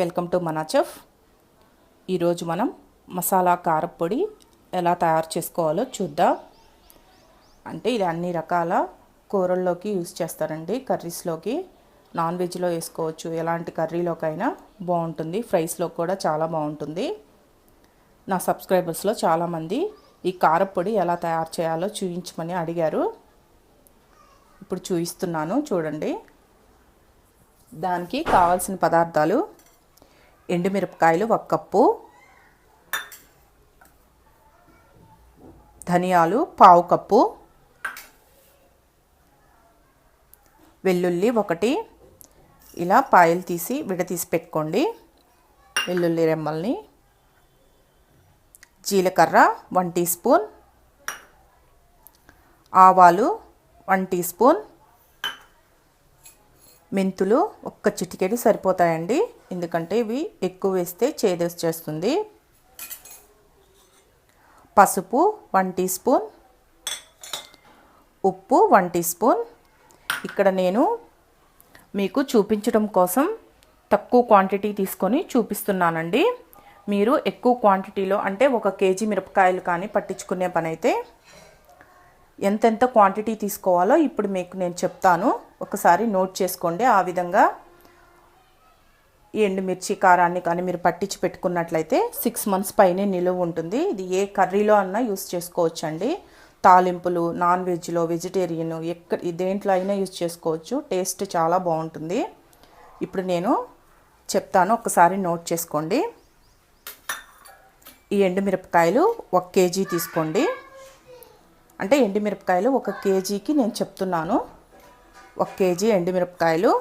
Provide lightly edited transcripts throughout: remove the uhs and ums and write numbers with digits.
Welcome to మన chef. ఈరోజు మనం మసాలా కారపొడి ఎలా తయారు చేసుకోవాలో చూద్దాం. అంటే ఇది అన్ని రకాల కూరల్లోకి యూజ్ చేస్తారండి. కర్రీస్లోకి, నాన్ వెజ్లో వేసుకోవచ్చు, ఎలాంటి కర్రీలోకైనా బాగుంటుంది. ఫ్రైస్లో కూడా చాలా బాగుంటుంది. నా సబ్స్క్రైబర్స్లో చాలామంది ఈ కారపొడి ఎలా తయారు చేయాలో చూపించమని అడిగారు. ఇప్పుడు చూపిస్తున్నాను, చూడండి. దానికి కావాల్సిన పదార్థాలు: ఎండుమిరపకాయలు 1 కప్పు, ధనియాలు 1/2 కప్పు, వెల్లుల్లి 1, ఇలా పాయలు తీసి విడతీసి పెట్టుకోండి, వెల్లుల్లి రెమ్మల్ని. జీలకర్ర 1 టీ స్పూన్, ఆవాలు 1 టీ స్పూన్, మెంతులు 1 చిటికెడు సరిపోతాయండి, ఎందుకంటే ఇవి ఎక్కువ వేస్తే చేదేస్తుంది. పసుపు 1 టీ స్పూన్, ఉప్పు 1 టీ స్పూన్. ఇక్కడ నేను మీకు చూపించడం కోసం తక్కువ క్వాంటిటీ తీసుకొని చూపిస్తున్నానండి. మీరు ఎక్కువ క్వాంటిటీలో, అంటే 1 కేజీ మిరపకాయలు కానీ పట్టించుకునే పని అయితే ఎంతెంత క్వాంటిటీ తీసుకోవాలో ఇప్పుడు మీకు నేను చెప్తాను, ఒకసారి నోట్ చేసుకోండి. ఆ విధంగా ఈ ఎండుమిర్చి కారాన్ని కానీ మీరు పట్టించి పెట్టుకున్నట్లయితే 6 మంత్స్ పైనే నిలువ ఉంటుంది. ఇది ఏ కర్రీలో అన్నా యూస్ చేసుకోవచ్చండి. తాలింపులు, నాన్ వెజ్లో, వెజిటేరియన్, దేంట్లో అయినా యూస్ చేసుకోవచ్చు. టేస్ట్ చాలా బాగుంటుంది. ఇప్పుడు నేను చెప్తాను, ఒకసారి నోట్ చేసుకోండి. ఈ ఎండుమిరపకాయలు 1 కేజీ తీసుకోండి. అంటే ఎండుమిరపకాయలు 1 కేజీకి నేను చెప్తున్నాను. 1 కేజీ ఎండుమిరపకాయలు.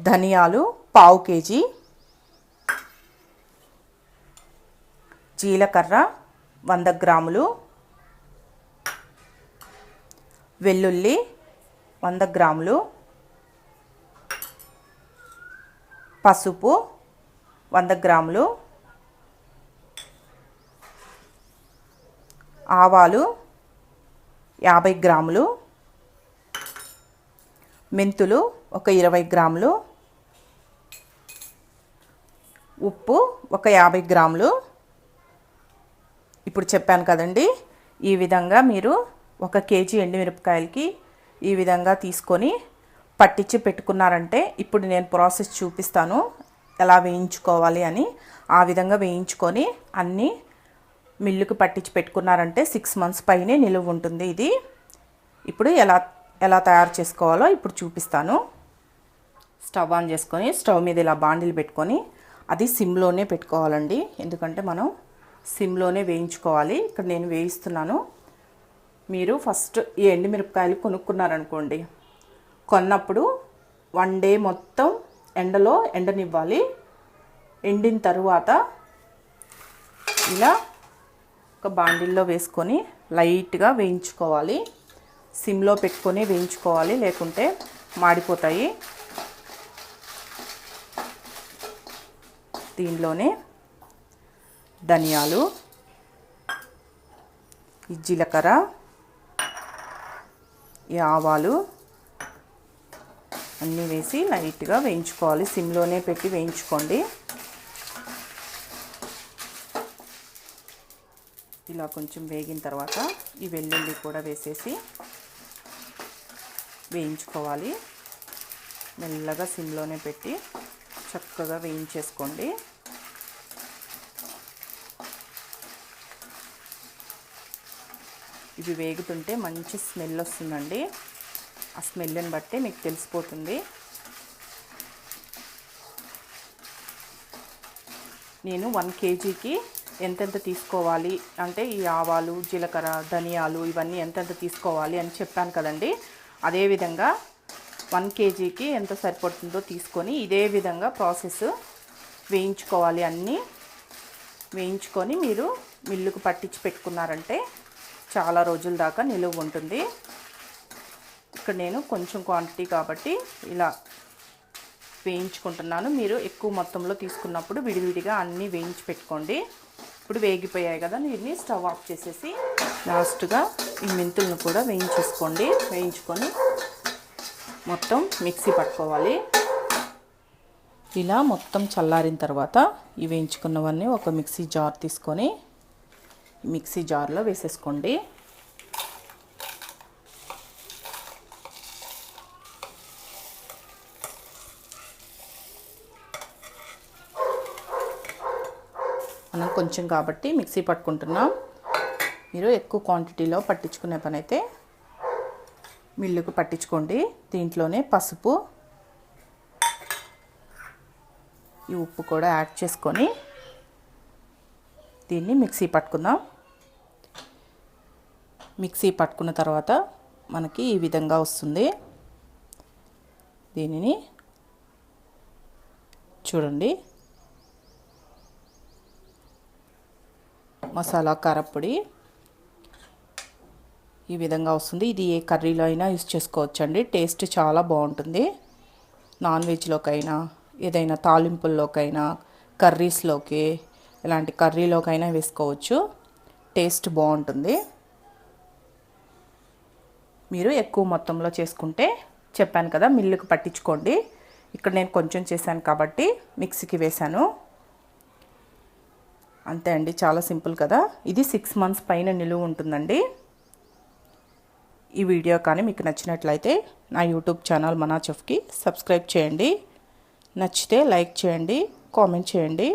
ధనియాలు 1/2 కేజీ, జీలకర్ర 100 గ్రాములు, వెల్లుల్లి 100 గ్రాములు, పసుపు 100 గ్రాములు, ఆవాలు 50 గ్రాములు, మెంతులు 20 గ్రాములు, ఉప్పు 50 గ్రాములు. ఇప్పుడు చెప్పాను కదండి, ఈ విధంగా మీరు 1 కేజీ ఎండుమిరపకాయలకి ఈ విధంగా తీసుకొని పట్టించి పెట్టుకున్నారంటే, ఇప్పుడు నేను ప్రాసెస్ చూపిస్తాను ఎలా వేయించుకోవాలి అని. ఆ విధంగా వేయించుకొని అన్నీ మిల్లుకి పట్టించి పెట్టుకున్నారంటే 6 మంత్స్ పైనే నిలువ ఉంటుంది ఇది. ఇప్పుడు ఎలా తయారు చేసుకోవాలో ఇప్పుడు చూపిస్తాను. స్టవ్ ఆన్ చేసుకొని స్టవ్ మీద ఇలా బాండిల్ పెట్టుకొని అది సిమ్లోనే పెట్టుకోవాలండి, ఎందుకంటే మనం సిమ్లోనే వేయించుకోవాలి. ఇక్కడ నేను వేయిస్తున్నాను. మీరు ఫస్ట్ ఈ ఎండుమిరపకాయలు కొనుక్కున్నారనుకోండి, కొన్నప్పుడు 1 డే మొత్తం ఎండలో ఎండనివ్వాలి. ఎండిన తరువాత ఇలా ఒక బాండిల్లో వేసుకొని లైట్గా వేయించుకోవాలి. సిమ్లో పెట్టుకొని వేయించుకోవాలి, లేకుంటే మాడిపోతాయి. దీనిలోనే ధనియాలు, ఈ జీలకర్ర, ఈ ఆవాలు అన్నీ వేసి లైట్గా వేయించుకోవాలి. సిమ్లోనే పెట్టి వేయించుకోండి. ఇలా కొంచెం వేగిన తర్వాత ఈ వెల్లుల్లి కూడా వేసేసి వేయించుకోవాలి. మెల్లగా సిమ్లోనే పెట్టి చక్కగా వేయించేసుకోండి. ఇవి వేగుతుంటే మంచి స్మెల్ వస్తుందండి. ఆ స్మెల్ని బట్టి మీకు తెలిసిపోతుంది. నేను 1 కేజీకి ఎంతెంత తీసుకోవాలి అంటే, ఈ ఆవాలు, జీలకర్ర, ధనియాలు ఇవన్నీ ఎంతెంత తీసుకోవాలి అని చెప్పాను కదండి. అదేవిధంగా 1 కేజీకి ఎంత సరిపడుతుందో తీసుకొని ఇదే విధంగా ప్రాసెస్ వేయించుకోవాలి. అన్నీ వేయించుకొని మీరు మిల్లుకు పట్టించి పెట్టుకున్నారంటే చాలా రోజుల దాకా నిలువ ఉంటుంది. ఇక్కడ నేను కొంచెం క్వాంటిటీ కాబట్టి ఇలా వేయించుకుంటున్నాను. మీరు ఎక్కువ మొత్తంలో తీసుకున్నప్పుడు విడివిడిగా అన్నీ వేయించి పెట్టుకోండి. ఇప్పుడు వేగిపోయాయి కదా, దీన్ని స్టవ్ ఆఫ్ చేసేసి లాస్ట్గా ఈ మెంతులను కూడా వేయించుకొని మొత్తం మిక్సీ పట్టుకోవాలి. ఇలా మొత్తం చల్లారిన తర్వాత ఈ వేయించుకున్నవన్నీ ఒక మిక్సీ జార్ తీసుకొని మిక్సీ జార్లో వేసేసుకోండి. మనం కొంచెం కాబట్టి మిక్సీ పట్టుకుంటున్నాం. మీరు ఎక్కువ క్వాంటిటీలో పట్టించుకునే పని అయితే మిల్లుకు పట్టించుకోండి. దీంట్లోనే పసుపు, ఈ ఉప్పు కూడా యాడ్ చేసుకొని దీన్ని మిక్సీ పట్టుకుందాం. మిక్సీ పట్టుకున్న తర్వాత మనకి ఈ విధంగా వస్తుంది. దీనిని చూడండి, మసాలా కారపొడి ఈ విధంగా వస్తుంది. ఇది ఏ కర్రీలో అయినా యూస్ చేసుకోవచ్చండి. టేస్ట్ చాలా బాగుంటుంది. నాన్ వెజ్లోకైనా, ఏదైనా తాలింపుల్లోకైనా, కర్రీస్లోకి, ఇలాంటి కర్రీలోకైనా వేసుకోవచ్చు. టేస్ట్ బాగుంటుంది. మీరు ఎక్కువ మొత్తంలో చేసుకుంటే చెప్పాను కదా మిల్లుకు పట్టించుకోండి. ఇక్కడ నేను కొంచెం చేశాను కాబట్టి మిక్సీకి వేశాను. అంతే అండి, చాలా సింపుల్ కదా. ఇది 6 months పైన నిలువ ఉంటుందండి. ఈ వీడియో కానీ మీకు నచ్చినట్లయితే నా యూట్యూబ్ ఛానల్ మనా చెఫ్కి సబ్స్క్రైబ్ చేయండి. నచ్చితే లైక్ చేయండి, కామెంట్ చేయండి.